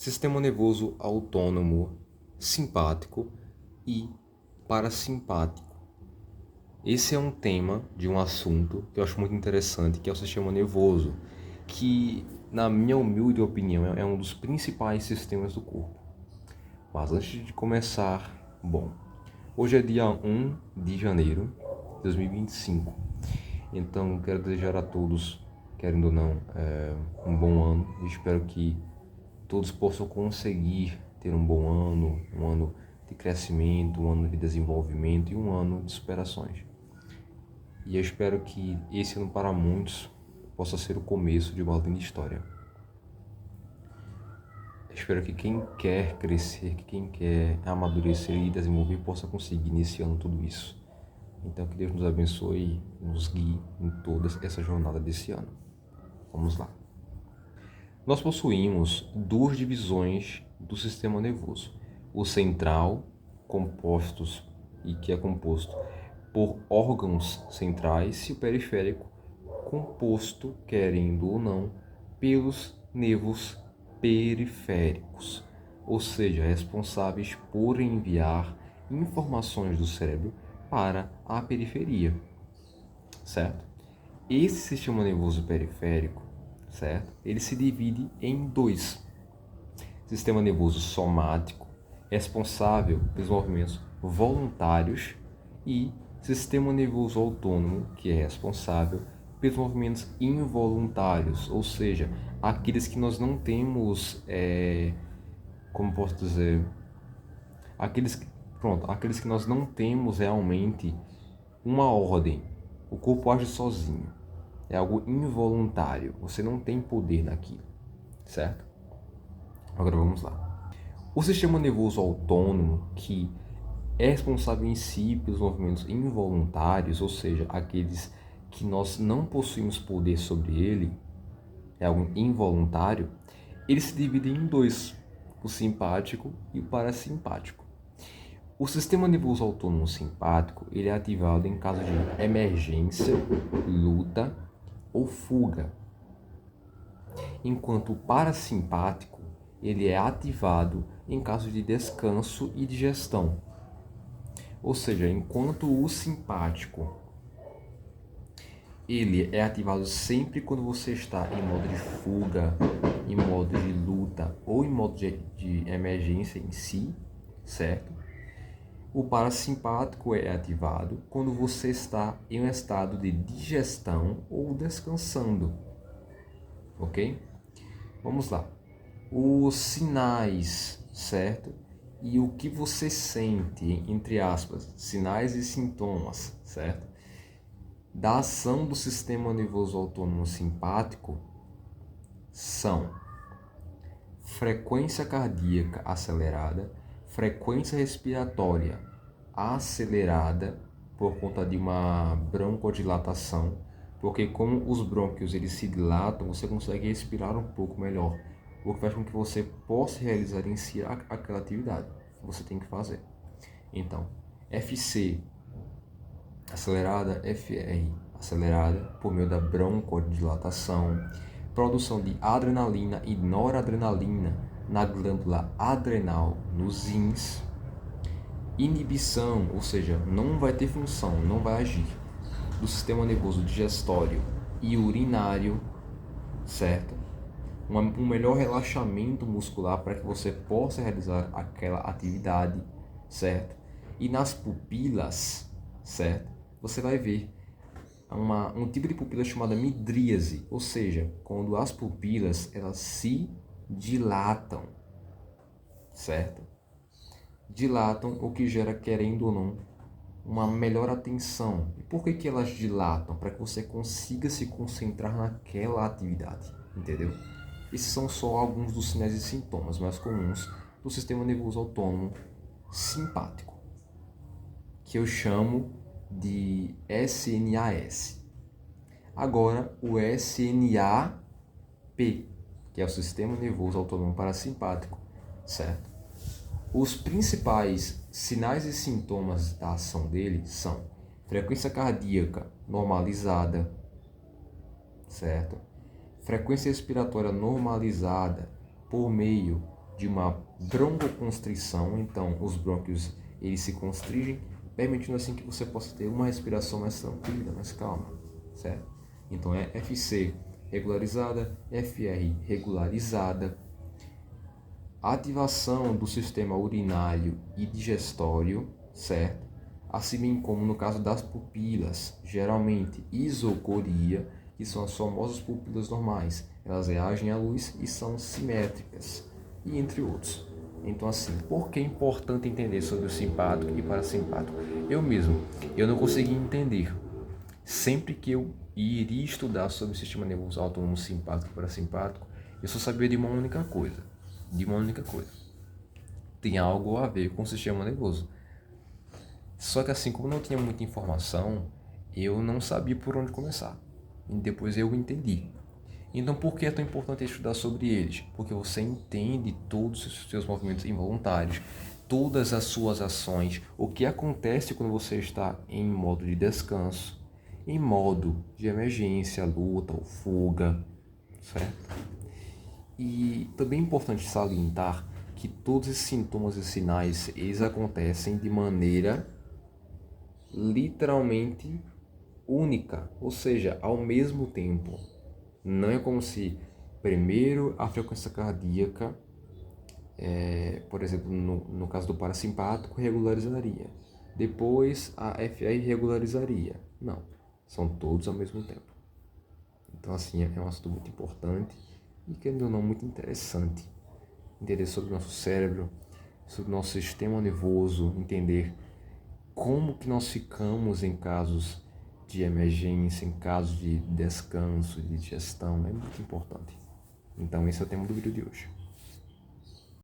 Sistema nervoso autônomo, simpático e parasimpático. Esse é um tema de um assunto que eu acho muito interessante, que é o sistema nervoso, que, na minha humilde opinião, é um dos principais sistemas do corpo. Mas antes de começar, hoje é dia 1 de janeiro de 2025, então quero desejar a todos, querendo ou não, um bom ano e espero que todos possam conseguir ter um bom ano, um ano de crescimento, um ano de desenvolvimento e um ano de superações. E eu espero que esse ano para muitos possa ser o começo de uma linda história. Espero que quem quer crescer, que quem quer amadurecer e desenvolver possa conseguir nesse ano tudo isso. Então que Deus nos abençoe e nos guie em toda essa jornada desse ano. Vamos lá. Nós possuímos duas divisões do sistema nervoso. O central, que é composto por órgãos centrais, e o periférico, composto, querendo ou não, pelos nervos periféricos, ou seja, responsáveis por enviar informações do cérebro para a periferia, certo? Esse sistema nervoso periférico, certo? Ele se divide em dois. Sistema nervoso somático, responsável pelos movimentos voluntários, e sistema nervoso autônomo, que é responsável pelos movimentos involuntários, ou seja, aqueles que nós não temos, como posso dizer, aqueles que nós não temos realmente uma ordem. O corpo age sozinho. É algo involuntário. Você não tem poder naquilo, certo? Agora vamos lá. O sistema nervoso autônomo, que é responsável em si pelos movimentos involuntários, ou seja, aqueles que nós não possuímos poder sobre ele, é algo involuntário, ele se divide em dois, o simpático e o parasimpático. O sistema nervoso autônomo simpático ele é ativado em caso de emergência, luta ou fuga, enquanto o parasimpático ele é ativado em caso de descanso e digestão. Ou seja, enquanto o simpático ele é ativado sempre quando você está em modo de fuga, em modo de luta ou em modo de emergência em si, certo? O parasimpático é ativado quando você está em um estado de digestão ou descansando, ok? Vamos lá. Os sinais, certo? E o que você sente, entre aspas, sinais e sintomas, certo? Da ação do sistema nervoso autônomo simpático são frequência cardíaca acelerada, frequência respiratória acelerada por conta de uma broncodilatação, porque como os brônquios eles se dilatam, você consegue respirar um pouco melhor, o que faz com que você possa realizar em si aquela atividade que você tem que fazer. Então, FC acelerada, FR acelerada por meio da broncodilatação, produção de adrenalina e noradrenalina na glândula adrenal nos rins, inibição, ou seja, não vai ter função, não vai agir, do sistema nervoso digestório e urinário, certo? Um melhor relaxamento muscular para que você possa realizar aquela atividade, certo? E nas pupilas, certo? Você vai ver um tipo de pupila chamada midríase, ou seja, quando as pupilas elas se dilatam, certo? Dilatam, o que gera, querendo ou não, uma melhor atenção. E por que elas dilatam? Para que você consiga se concentrar naquela atividade, entendeu? Esses são só alguns dos sinais e sintomas mais comuns do sistema nervoso autônomo simpático, que eu chamo de SNAS. Agora, o SNAP, que é o sistema nervoso autônomo parasimpático, certo? Os principais sinais e sintomas da ação dele são frequência cardíaca normalizada, certo? Frequência respiratória normalizada por meio de uma broncoconstrição, então os brônquios eles se constrigem, permitindo assim que você possa ter uma respiração mais tranquila, mais calma, certo? Então é FC regularizada, FR regularizada, ativação do sistema urinário e digestório, certo? Assim como no caso das pupilas, geralmente isocoria, que são as famosas pupilas normais, elas reagem à luz e são simétricas, e entre outros. Então assim, por que é importante entender sobre o simpático e parasimpático? Eu não consegui entender. Sempre que eu iria estudar sobre o sistema nervoso autônomo simpático e parasimpático, eu só sabia de uma única coisa. Tem algo a ver com o sistema nervoso. Só que assim, como não tinha muita informação, eu não sabia por onde começar. E depois eu entendi. Então, por que é tão importante estudar sobre eles? Porque você entende todos os seus movimentos involuntários, todas as suas ações, o que acontece quando você está em modo de descanso, em modo de emergência, luta ou fuga, certo? E também é importante salientar que todos esses sintomas e sinais, eles acontecem de maneira literalmente única, ou seja, ao mesmo tempo. Não é como se primeiro a frequência cardíaca, por exemplo, no caso do parasimpático, regularizaria. Depois a FR regularizaria. Não, são todos ao mesmo tempo. Então assim, é um assunto muito importante e, querendo ou não, muito interessante. Entender sobre o nosso cérebro, sobre o nosso sistema nervoso, entender como que nós ficamos em casos de emergência, em casos de descanso, de digestão, é muito importante. Então esse é o tema do vídeo de hoje.